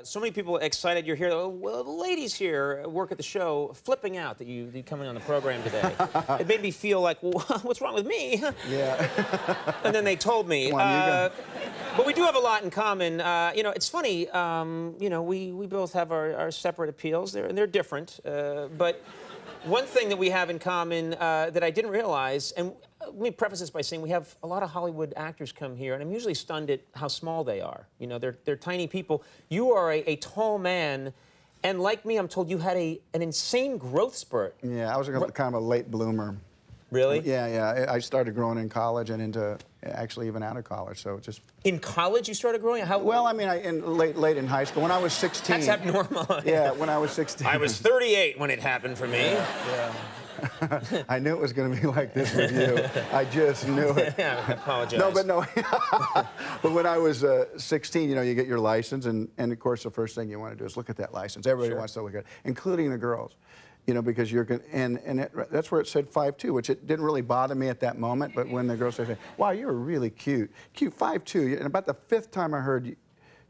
So many people excited you're here. Well, the ladies here work at the show, flipping out that you coming on the program today. It made me feel like, well, what's wrong with me? Yeah. And then they told me. Come on, but we do have a lot in common. It's funny. We both have our separate appeals. They're different. But one thing that we have in common that I didn't realize, and let me preface this by saying we have a lot of Hollywood actors come here, and I'm usually stunned at how small they are. You know, they're tiny people. You are a tall man, and like me, I'm told you had an insane growth spurt. Yeah, I was kind of a late bloomer. Really? Yeah. I started growing in college and into actually even out of college. So just in college you started growing? How? Well, I mean, late in high school when I was 16. That's abnormal. Yeah, when I was 16. I was 38 when it happened for me. Yeah. I knew it was going to be like this with you. I just knew it. Yeah, I apologize. No. But when I was 16, you get your license, and of course the first thing you want to do is look at that license. Everybody wants to look at it, including the girls. Because you're going that's where it said 5'2", which it didn't really bother me at that moment. But when the girls say, "Wow, you're really cute, 5'2", and about the fifth time I heard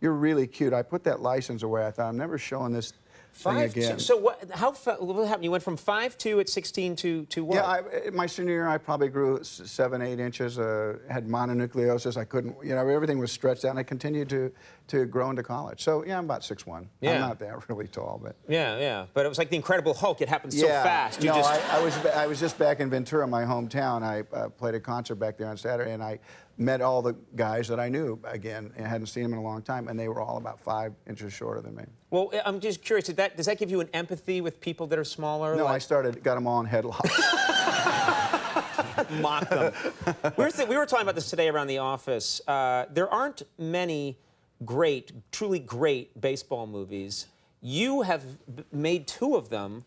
you're really cute, I put that license away. I thought I'm never showing this thing again. So what happened? You went from 5'2" at 16 to what? Yeah, my senior year I probably grew 7, 8 inches. Had mononucleosis. I couldn't. Everything was stretched out. And I continued to grow into college. So yeah, I'm about 6'1". Yeah. I'm not that really tall, but yeah. But it was like the Incredible Hulk. It happened so fast. I was just back in Ventura, my hometown. I played a concert back there on Saturday, and I met all the guys that I knew again, and hadn't seen them in a long time, and they were all about 5 inches shorter than me. Well, I'm just curious. Does that give you an empathy with people that are smaller? No, I got them all in headlocks. Mock them. We were talking about this today around the office. There aren't many truly great baseball movies. You have made 2 of them.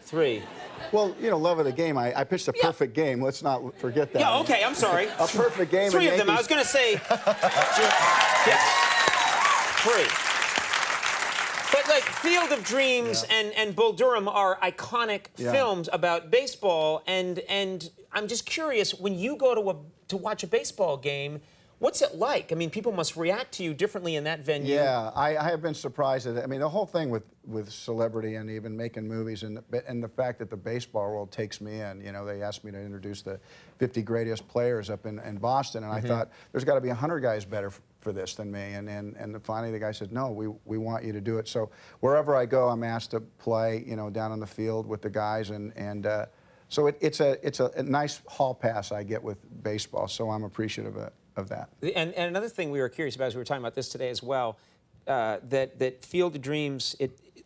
3. Well, Love of the Game. I pitched a perfect game. Let's not forget that. Yeah, okay, I'm sorry. A perfect game. 3 of them. I was going to say. Yes. 3. But like Field of Dreams and Bull Durham are iconic films about baseball, and I'm just curious, when you go to watch a baseball game, what's it like? I mean, people must react to you differently in that venue. Yeah, I have been surprised at it. I mean, the whole thing with celebrity and even making movies and the fact that the baseball world takes me in. They asked me to introduce the 50 greatest players up in Boston, and I thought, there's got to be 100 guys better for this than me. And finally the guy said, no, we want you to do it. So wherever I go, I'm asked to play, down on the field with the guys, and so it's a nice hall pass I get with baseball, so I'm appreciative of that. And another thing we were curious about, as we were talking about this today as well, that Field of Dreams,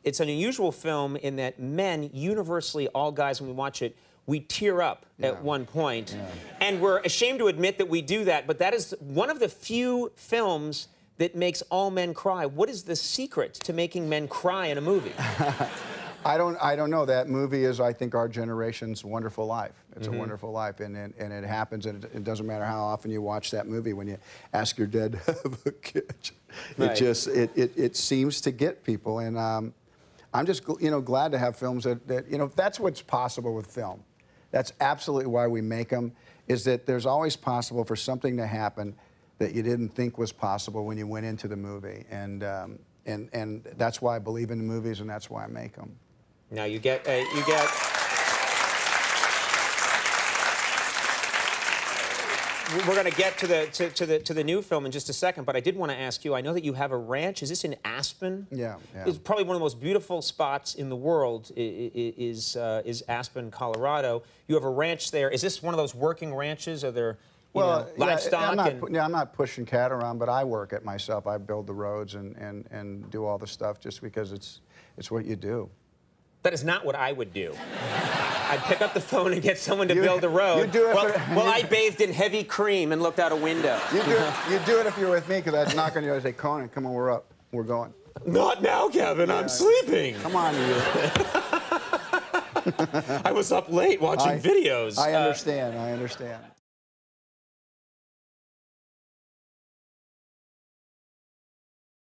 it's an unusual film in that men, universally, all guys, when we watch it, we tear up at one point. Yeah. And we're ashamed to admit that we do that, but that is one of the few films that makes all men cry. What is the secret to making men cry in a movie? I don't know. That movie is, I think, our generation's wonderful life. It's a wonderful life, and it happens, and it doesn't matter how often you watch that movie. When you ask your dad to have a kid, it seems to get people, and I'm just glad to have films that that's what's possible with film. That's absolutely why we make them. Is that there's always possible for something to happen that you didn't think was possible when you went into the movie, and that's why I believe in the movies, and that's why I make them. Now we're going to get to the new film in just a second, but I did want to ask you. I know that you have a ranch. Is this in Aspen? Yeah. It's probably one of the most beautiful spots in the world. Is Aspen, Colorado? You have a ranch there. Is this one of those working ranches? Are there livestock? I'm not pushing cattle around, but I work it myself. I build the roads and do all the stuff just because it's what you do. That is not what I would do. I'd pick up the phone and get someone to build a road. You do it while I bathed in heavy cream and looked out a window. You do it if you're with me, because I'd knock on you and say, Conan, come on, we're up. We're going. Not now, Kevin. I'm sleeping. Come on, you. I was up late watching videos. I understand.